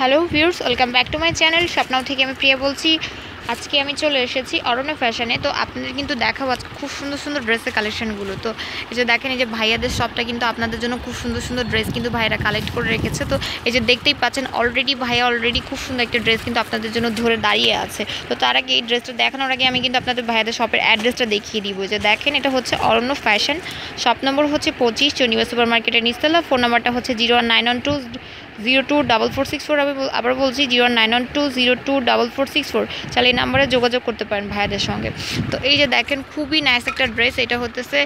Hello viewers, welcome back to my channel. স্বপ্নাও থেকে আমি প্রিয়া বলছি। আজকে আমি চলে এসেছি অরণ্য ফ্যাশনে। তো আপনাদের কিন্তু দেখাবো আজকে খুব সুন্দর সুন্দর ড্রেসের কালেকশনগুলো। তো এই যে দেখেন, এই যে ভাইয়াদের শপটা কিন্তু আপনাদের জন্য খুব সুন্দর সুন্দর ড্রেস কিন্তু ভাইয়ারা কালেক্ট করে রেখেছে। তো এই যে দেখতেই পাচ্ছেন ভাইয়া অলরেডি খুব সুন্দর একটা ড্রেস কিন্তু আপনাদের জন্য ধরে দাঁড়িয়ে আছে। তো তার আগে এই ড্রেসটা দেখানোর আগে আমি কিন্তু আপনাদের ভাইয়াদের শপের অ্যাড্রেসটা দেখিয়ে দিব। যে দেখেন, এটা হচ্ছে অরণ্য ফ্যাশন, শপ নম্বর হচ্ছে 25, চন্ডিগড় সুপার মার্কেটের নিচতলা। ফোন নাম্বারটা হচ্ছে 01912024464। আমি আবার বলছি 09120244464। চাইলে এই নাম্বারে যোগাযোগ করতে পারেন ভাইয়াদের সঙ্গে। তো এই যে দেখেন, খুবই নাইস একটা ড্রেস। এটা হতেছে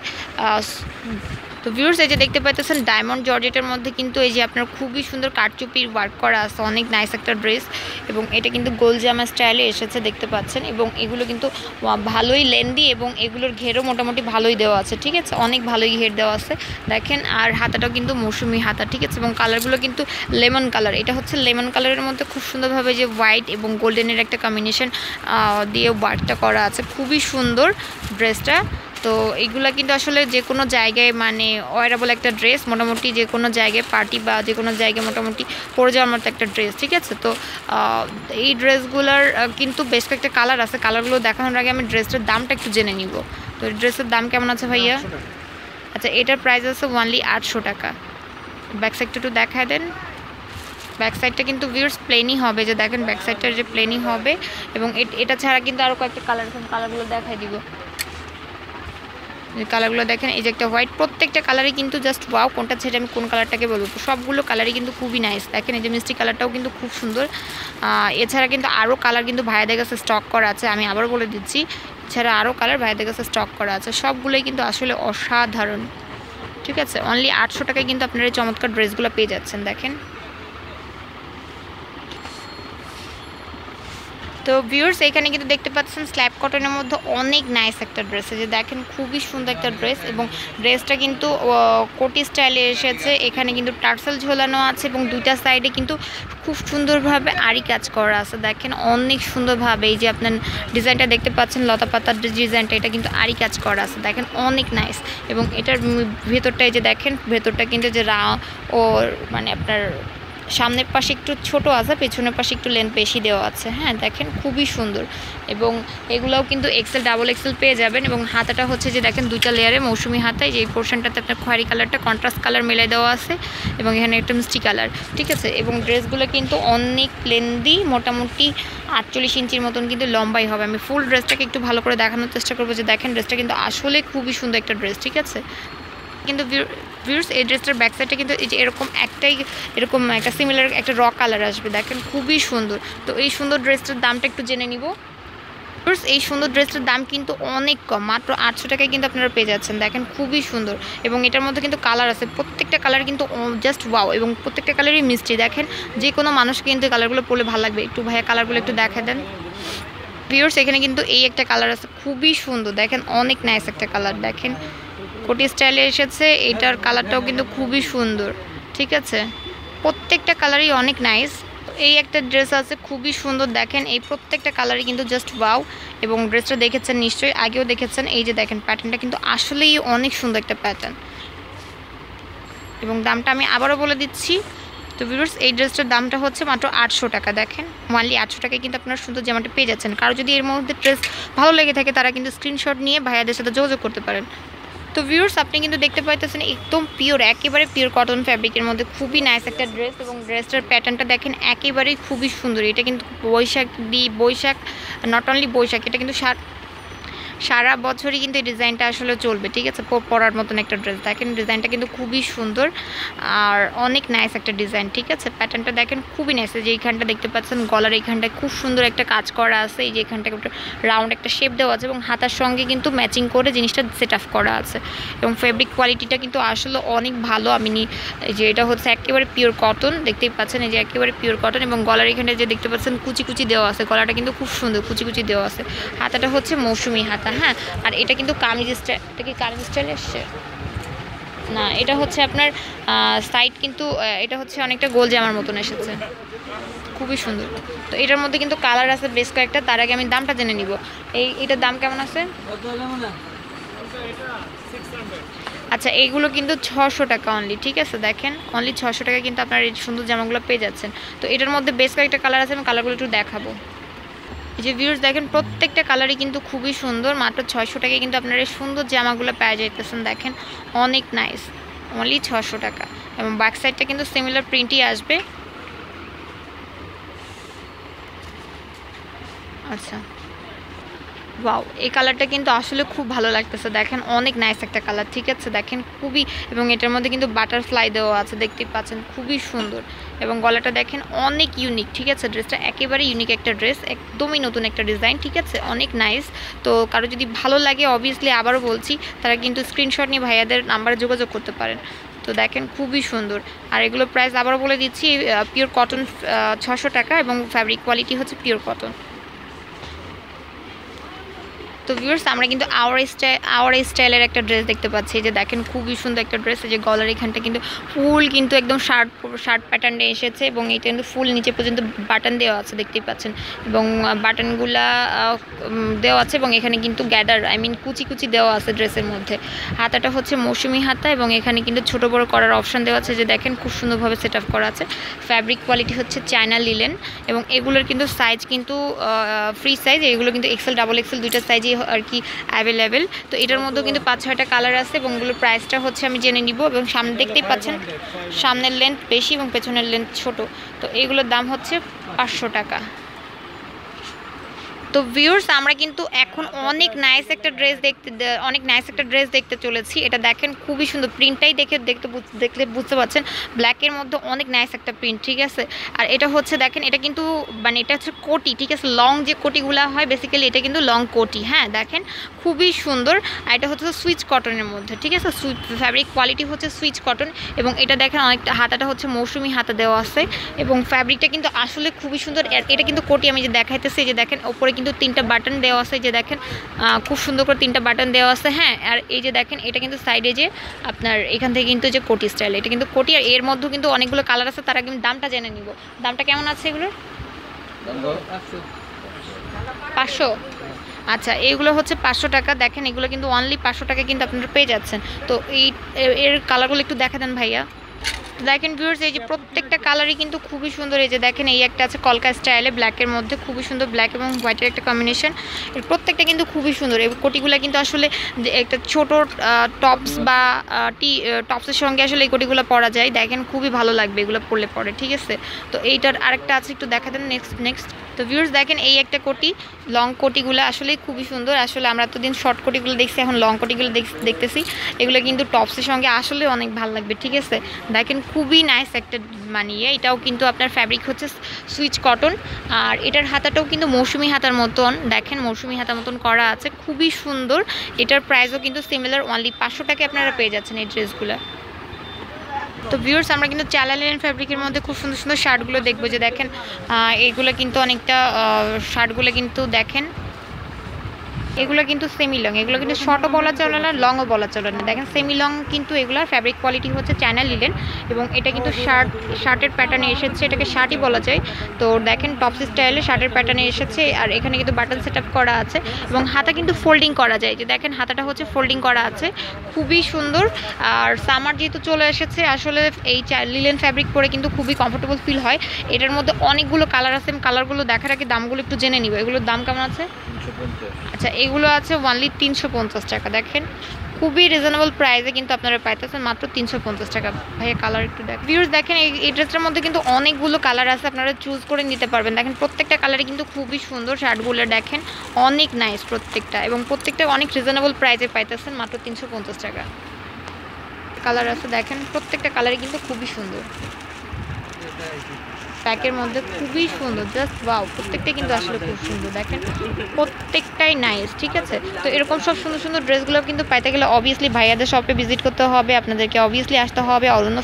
তো ভিউয়ার্স, এই যে দেখতে পাইতেছেন ডায়মন্ড জর্জেটের মধ্যে কিন্তু এই যে আপনার খুবই সুন্দর কারচুপির ওয়ার্ক করা আছে, অনেক নাইস একটা ড্রেস। এবং এটা কিন্তু গোল জামা স্টাইলে এসেছে, দেখতে পাচ্ছেন। এবং এগুলো কিন্তু ভালোই লেন্দি এবং এগুলোর ঘেরও মোটামুটি ভালোই দেওয়া আছে, ঠিক আছে, অনেক ভালোই ঘের দেওয়া আছে দেখেন। আর হাতাটাও কিন্তু মৌসুমি হাতা, ঠিক আছে। এবং কালারগুলো কিন্তু লেমন কালার। এটা হচ্ছে লেমন কালারের মধ্যে খুব সুন্দরভাবে যে হোয়াইট এবং গোল্ডেনের একটা কম্বিনেশন দিয়ে ওয়ার্কটা করা আছে, খুবই সুন্দর ড্রেসটা। তো এইগুলা কিন্তু আসলে যে কোনো জায়গায় মানে ওয়ারেবল একটা ড্রেস, মোটামুটি যে কোনো জায়গায় পার্টি বা যে কোনো জায়গায় মোটামুটি পরে যাওয়ার মতো একটা ড্রেস, ঠিক আছে। তো এই ড্রেসগুলোর কিন্তু বেশ কয়েকটা কালার আছে। কালারগুলো দেখানোর আগে আমি ড্রেসটার দামটা একটু জেনে নিব। তো এই ড্রেসের দাম কেমন আছে ভাইয়া? আচ্ছা, এটার প্রাইস আছে অনলি 800 টাকা। ব্যাক সাইডটা একটু দেখায় দেন। ব্যাক সাইডটা কিন্তু ভিউয়ার্স প্লেনই হবে, যে দেখেন ব্যাক সাইডটা যে প্লেনই হবে। এবং এটা ছাড়া কিন্তু আরও কয়েকটা কালার আছে, কালারগুলো দেখাই দিব। কালারগুলো দেখেন, এই যে একটা হোয়াইট, প্রত্যেকটা কালারই কিন্তু জাস্ট ওয়াও। কোনটা ছেড়ে আমি কোন কালারটাকে বলবো, সবগুলো কালারই কিন্তু খুবই নাইস। দেখেন, এই যে মিষ্টি কালারটাও কিন্তু খুব সুন্দর। এছাড়া কিন্তু আরও কালার কিন্তু ভাইয়াদের কাছে স্টক করা আছে, আমি আবার বলে দিচ্ছি। এছাড়া আরও কালার ভাইয়াদের কাছে স্টক করা আছে, সবগুলোই কিন্তু আসলে অসাধারণ, ঠিক আছে। অনলি 800 টাকায় কিন্তু আপনারা এই চমৎকার ড্রেসগুলো পেয়ে যাচ্ছেন, দেখেন। তো ভিউয়ার্স, এখানে কিন্তু দেখতে পাচ্ছেন স্ল্যাব কটনের মধ্যে অনেক নাইস একটা ড্রেস। যে দেখেন, খুবই সুন্দর একটা ড্রেস। এবং ড্রেসটা কিন্তু কোটি স্টাইলে এসেছে। এখানে কিন্তু টার্সেল ঝোলানো আছে এবং দুইটা সাইডে কিন্তু খুব সুন্দরভাবে আরি কাজ করা আছে, দেখেন অনেক সুন্দরভাবে। এই যে আপনার ডিজাইনটা দেখতে পাচ্ছেন, লতা পাতার ডিজাইনটা, এটা কিন্তু আরি কাজ করা আছে, দেখেন অনেক নাইস। এবং এটার ভেতরটা এই যে দেখেন, ভেতরটা কিন্তু যে ও মানে আপনার সামনের পাশে একটু ছোট আছে, পেছনের পাশে একটু লেন্থ বেশি দেওয়া আছে, হ্যাঁ দেখেন খুবই সুন্দর। এবং এগুলোও কিন্তু এক্সেল ডাবল এক্সেল পেয়ে যাবেন। এবং হাতাটা হচ্ছে যে দেখেন দুইটা লেয়ারে মৌসুমি হাতায়, যে এই পোর্শনটাতে আপনার খয়েরি কালারটা কন্ট্রাস্ট কালার মিলাই দেওয়া আছে এবং এখানে একটা মিষ্টি কালার, ঠিক আছে। এবং ড্রেসগুলো কিন্তু অনেক লেন্দি, মোটামুটি 48 ইঞ্চির মতন কিন্তু লম্বাই হবে। আমি ফুল ড্রেসটাকে একটু ভালো করে দেখানোর চেষ্টা করবো। যে দেখেন, ড্রেসটা কিন্তু আসলে খুবই সুন্দর একটা ড্রেস, ঠিক আছে। কিন্তু ভিউয়ার্স, এই ড্রেসটার ব্যাক সাইডে কিন্তু এই যে এরকম একটা সিমিলার একটা র কালার আসবে, দেখেন খুবই সুন্দর। তো এই সুন্দর ড্রেসটার দামটা একটু জেনে নিব। ভিউয়ার্স, এই সুন্দর ড্রেসটার দাম কিন্তু অনেক কম, মাত্র 800 টাকায় কিন্তু আপনারা পেয়ে যাচ্ছেন, দেখেন খুবই সুন্দর। এবং এটার মধ্যে কিন্তু কালার আছে, প্রত্যেকটা কালার কিন্তু জাস্ট ওয়াও। এবং প্রত্যেকটা কালারই মিষ্টি, দেখেন যে কোনো মানুষকে কিন্তু কালারগুলো পরলে ভালো লাগবে। একটু ভাইয়া কালারগুলো একটু দেখা দেন। ভিউয়ার্স, এখানে কিন্তু এই একটা কালার আছে, খুবই সুন্দর, দেখেন অনেক নাইস একটা কালার, দেখেন কোটি স্টাইলে এসেছে। এটার কালারটাও কিন্তু খুবই সুন্দর, ঠিক আছে। প্রত্যেকটা কালারই অনেক নাইস। এই একটা ড্রেস আছে খুবই সুন্দর, দেখেন এই প্রত্যেকটা কালারই কিন্তু জাস্ট ওয়াও। এবং ড্রেসটা দেখেছেন নিশ্চয়ই, আগেও দেখেছেন। এই যে দেখেন, প্যাটার্নটা কিন্তু আসলেই অনেক সুন্দর একটা প্যাটার্ন। এবং দামটা আমি আবারও বলে দিচ্ছি। তো ভিউয়ার্স, এই ড্রেসটার দামটা হচ্ছে মাত্র 800 টাকা, দেখেন অনলি 800 টাকায় কিন্তু আপনারা সুন্দর জামাটা পেয়ে যাচ্ছেন। কারো যদি এর মধ্যে ড্রেস ভালো লেগে থাকে, তারা কিন্তু স্ক্রিনশট নিয়ে ভাইয়াদের সাথে যোগাযোগ করতে পারেন। তো ভিউয়ার্স, আপনি কিন্তু দেখতে পাইতেছেন একদম পিওর, একেবারে পিওর কটন ফ্যাব্রিকের মধ্যে খুবই নাইস একটা ড্রেস। এবং ড্রেসটার প্যাটার্নটা দেখেন একেবারেই খুবই সুন্দর। এটা কিন্তু বৈশাখ, নট অনলি বৈশাখ, এটা কিন্তু সারা বছরই কিন্তু এই ডিজাইনটা আসলে চলবে, ঠিক আছে। পরার মতন একটা ড্রেস, দেখেন ডিজাইনটা কিন্তু খুবই সুন্দর আর অনেক নাইস একটা ডিজাইন, ঠিক আছে। প্যাটার্নটা দেখেন খুবই নাইস। যে এইখানটা দেখতে পাচ্ছেন, গলার এইখানটায় খুব সুন্দর একটা কাজ করা আছে। এই যে এখানটায় একটা রাউন্ড একটা শেপ দেওয়া আছে এবং হাতার সঙ্গে কিন্তু ম্যাচিং করে জিনিসটা সেট আপ করা আছে। এবং ফেব্রিক কোয়ালিটিটা কিন্তু আসলে অনেক ভালো। এই যে এটা হচ্ছে একেবারে পিওর কটন, দেখতেই পাচ্ছেন, এই যে একেবারে পিওর কটন। এবং গলার এখানে যে দেখতে পাচ্ছেন কুচি কুচি দেওয়া আছে, গলাটা কিন্তু খুব সুন্দর কুচি কুচি দেওয়া আছে। হাতাটা হচ্ছে মৌসুমি হাতা, হ্যাঁ। আর এটা কিন্তু কামিজ স্টাইল, এটা কি কামিজ স্টাইল এসছে না, এটা হচ্ছে আপনার সাইড কিন্তু এটা হচ্ছে অনেকটা গোল জামার মতন এসেছে, খুবই সুন্দর। তো এটার মধ্যে কিন্তু কালার আছে বেশ কয়েকটা। তার আগে আমি দামটা জেনে নিব। এটার দাম কেমন আছে? আচ্ছা এগুলো কিন্তু 600 টাকা অনলি, ঠিক আছে দেখেন অনলি 600 টাকা কিন্তু আপনারা এই সুন্দর জামাগুলো পেয়ে যাচ্ছেন। তো এটার মধ্যে বেশ কয়েকটা কালার আছে, আমি কালারগুলো একটু দেখাবো। এই যে ভিউয়ার্স দেখেন প্রত্যেকটা কালারই কিন্তু খুবই সুন্দর, মাত্র 600 টাকায় কিন্তু আপনারা এই সুন্দর জামাগুলো পেয়ে যাইতেছেন। দেখেন অনেক নাইস, অনলি 600 টাকা। এবং ব্যাক সাইডটা কিন্তু সিমিলার প্রিন্টই আসবে। আচ্ছা ওয়াও, এই কালারটা কিন্তু আসলে খুব ভালো লাগতেছে, দেখেন অনেক নাইস একটা কালার, ঠিক আছে দেখেন খুবই। এবং এটার মধ্যে কিন্তু বাটারফ্লাই দেওয়া আছে, দেখতেই পাচ্ছেন খুবই সুন্দর। এবং গলাটা দেখেন অনেক ইউনিক, ঠিক আছে ড্রেসটা একেবারে ইউনিক একটা ড্রেস, একদমই নতুন একটা ডিজাইন, ঠিক আছে অনেক নাইস। তো কারো যদি ভালো লাগে অবভিয়াসলি আবারও বলছি তারা কিন্তু স্ক্রিনশট নিয়ে ভাইয়াদের নাম্বারে যোগাযোগ করতে পারেন। তো দেখেন খুবই সুন্দর। আর এগুলো প্রাইস আবারও বলে দিচ্ছি, পিওর কটন 600 টাকা এবং ফ্যাব্রিক কোয়ালিটি হচ্ছে পিওর কটন। তো ভিউয়ার্স আমরা কিন্তু আওয়ার স্টাইলের একটা ড্রেস দেখতে পাচ্ছি, যে দেখেন খুবই সুন্দর একটা ড্রেস। যে গলার এখানটা কিন্তু ফুল কিন্তু একদম শার্ট প্যাটার্নে এসেছে এবং এটা কিন্তু ফুল নিচে পর্যন্ত বাটন দেওয়া আছে, দেখতেই পাচ্ছেন। এবং বাটনগুলা দেওয়া আছে এবং এখানে কিন্তু গ্যাদার কুচি কুচি দেওয়া আছে ড্রেসের মধ্যে। হাতাটা হচ্ছে মৌসুমি হাতা এবং এখানে কিন্তু ছোট বড় করার অপশান দেওয়া আছে, যে দেখেন খুব সুন্দরভাবে সেট আপ করা আছে। ফ্যাব্রিক কোয়ালিটি হচ্ছে চায়না লিলেন এবং এগুলোর কিন্তু সাইজ কিন্তু ফ্রি সাইজ, এগুলো কিন্তু এক্সেল ডাবল এক্সেল দুইটা সাইজই আর কি অ্যাভেলেবেল। তো এটার মধ্যেও কিন্তু 5-6টা কালার আছে এবং এগুলোর প্রাইসটা হচ্ছে আমি জেনে নিব। এবং সামনে দেখতেই পাচ্ছেন সামনের লেন্থ বেশি এবং পেছনের লেন্থ ছোট। তো এগুলোর দাম হচ্ছে 500 টাকা। তো ভিউয়ার্স আমরা কিন্তু এখন অনেক নাইস একটা ড্রেস দেখতে চলেছি। এটা দেখেন খুবই সুন্দর, প্রিন্টটাই দেখলে বুঝতে পারছেন ব্ল্যাকের মধ্যে অনেক নাইস একটা প্রিন্ট, ঠিক আছে। আর এটা হচ্ছে দেখেন এটা কিন্তু এটা হচ্ছে কোটি, ঠিক আছে লং যে কোটিগুলো হয় বেসিক্যালি এটা কিন্তু লং কোটি। হ্যাঁ দেখেন খুবই সুন্দর। আর এটা হচ্ছে সুইচ কটনের মধ্যে, ঠিক আছে ফ্যাব্রিক কোয়ালিটি হচ্ছে সুইচ কটন এবং এটা দেখেন অনেকটা হাতাটা হচ্ছে মৌসুমি হাতা দেওয়া আছে এবং ফ্যাব্রিকটা কিন্তু আসলে খুবই সুন্দর। এটা কিন্তু কোটি আমি যে দেখাইতেছি, যে দেখেন ওপরে কিন্তু 3টা বাটন দেওয়া আছে, যে দেখেন খুব সুন্দর করে 3টা বাটন দেওয়া আছে। হ্যাঁ আর এই যে দেখেন এটা কিন্তু সাইডে যে আপনার এখান থেকে কিন্তু যে কোটি স্টাইল, এটা কিন্তু কোটি। আর এর মধ্যেও কিন্তু অনেকগুলো কালার আছে, তারা কিন্তু দামটা জেনে নিব। দামটা কেমন আছে এগুলোর? 500। আচ্ছা এগুলো হচ্ছে 500 টাকা। দেখেন এগুলো কিন্তু অনলি 500 টাকা কিন্তু আপনারা পেয়ে যাচ্ছেন। তো এর কালারগুলো একটু দেখা দেন ভাইয়া। দেখেন ভিউয়ার্স এই যে প্রত্যেকটা কালারই কিন্তু খুবই সুন্দর। এই যে দেখেন এই একটা আছে কলকা স্টাইলে ব্ল্যাকের মধ্যে, খুবই সুন্দর ব্ল্যাক এবং হোয়াইটের একটা কম্বিনেশন। এর প্রত্যেকটা কিন্তু খুবই সুন্দর। এই কোটিগুলো কিন্তু আসলে একটা ছোট টপস বা টপসের সঙ্গে আসলে এই কোটিগুলো পরা যায়, দেখেন খুবই ভালো লাগবে এগুলো পরলে পরে, ঠিক আছে। তো এইটার আরেকটা আছে একটু দেখা দেন নেক্সট। তো ভিউয়ার্স দেখেন এই একটা কোটি, লং কোটিগুলো আসলে খুবই সুন্দর। আসলে আমরা এতদিন শর্ট কোটিগুলো দেখছি, এখন লং কোটিগুলো দেখতেছি। এগুলো কিন্তু টপসের সঙ্গে আসলে অনেক ভালো লাগবে, ঠিক আছে। দেখেন খুবই নাইস একটা এটাও কিন্তু আপনার ফ্যাব্রিক হচ্ছে সুইচ কটন। আর এটার হাতাটাও কিন্তু মৌসুমি হাতার মতন, দেখেন মৌসুমি হাতার মতন করা আছে, খুবই সুন্দর। এটার প্রাইসও কিন্তু সিমিলার, অনলি 500 টাকায় আপনারা পেয়ে যাচ্ছেন এই ড্রেসগুলো। তো ভিউয়ার্স আমরা কিন্তু চায়না লিনেন ফ্যাব্রিকের মধ্যে খুব সুন্দর সুন্দর শার্টগুলো দেখবো, যে দেখেন এইগুলো কিন্তু অনেকটা শার্টগুলো কিন্তু দেখেন এগুলো কিন্তু সেমি লং, এগুলো কিন্তু শর্টও বলা চলে না লংও বলা চলে না। দেখেন সেমি লং কিন্তু এগুলোর ফ্যাব্রিক কোয়ালিটি হচ্ছে চায়না লিনেন এবং এটা কিন্তু শার্টের প্যাটার্নে এসেছে, এটাকে শার্টই বলা যায়। তো দেখেন টপস স্টাইলে শার্টের প্যাটার্নে এসেছে আর এখানে কিন্তু বাটন সেট আপ করা আছে এবং হাতা কিন্তু ফোল্ডিং করা যায়, যে দেখেন হাতাটা হচ্ছে ফোল্ডিং করা আছে, খুবই সুন্দর। আর সামার যেহেতু চলে এসেছে আসলে এই লিনেন ফ্যাব্রিক পরে কিন্তু খুবই কমফোর্টেবল ফিল হয়। এটার মধ্যে অনেকগুলো কালার আছে, কালারগুলো দেখার আগে দামগুলো একটু জেনে নিব। এগুলোর দাম কেমন আছে? আচ্ছা এগুলো আছে অনলি 350 টাকা। দেখেন খুবই রিজনেবল প্রাইসে কিন্তু আপনারা পাইতেছেন মাত্র 350 টাকা। ভাইয়া কালার একটু দেখেন। ভিউয়ার্স দেখেন এই ড্রেসটার মধ্যে কিন্তু অনেকগুলো কালার আছে, আপনারা চুজ করে নিতে পারবেন। দেখেন প্রত্যেকটা কালারই কিন্তু খুবই সুন্দর, শার্টগুলো দেখেন অনেক নাইস প্রত্যেকটা এবং প্রত্যেকটা অনেক রিজনেবল প্রাইসে পাইতেছেন মাত্র 350 টাকা। কালার আছে দেখেন প্রত্যেকটা কালারই কিন্তু খুবই সুন্দর, প্যাকের মধ্যে খুবই সুন্দর, জাস্ট ওয়াও। প্রত্যেকটাই কিন্তু আসলে খুব সুন্দর, দেখেন প্রত্যেকটাই নাইস, ঠিক আছে। তো এরকম সব সুন্দর সুন্দর ড্রেসগুলো কিন্তু পাইতে গেলে অবভিয়াসলি ভাইয়াদের শপে ভিজিট করতে হবে, আপনাদেরকে অবভিয়াসলি আসতে হবে অরণ্য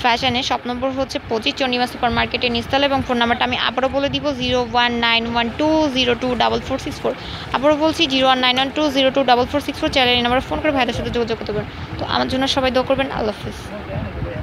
ফ্যাশনে। শপ নম্বর হচ্ছে 25 চন্ডিমা সুপার মার্কেটের নিচতলা এবং ফোন নাম্বারটা আমি আবারও বলে দিব 0191202464। আবারও বলছি 0191202464। চ্যানেল নাম্বার ফোন করে ভাইয়াদের সাথে যোগাযোগ করতে পারেন। তো আমার জন্য সবাই দোয়া করবেন। আল্লাহ হাফিজ।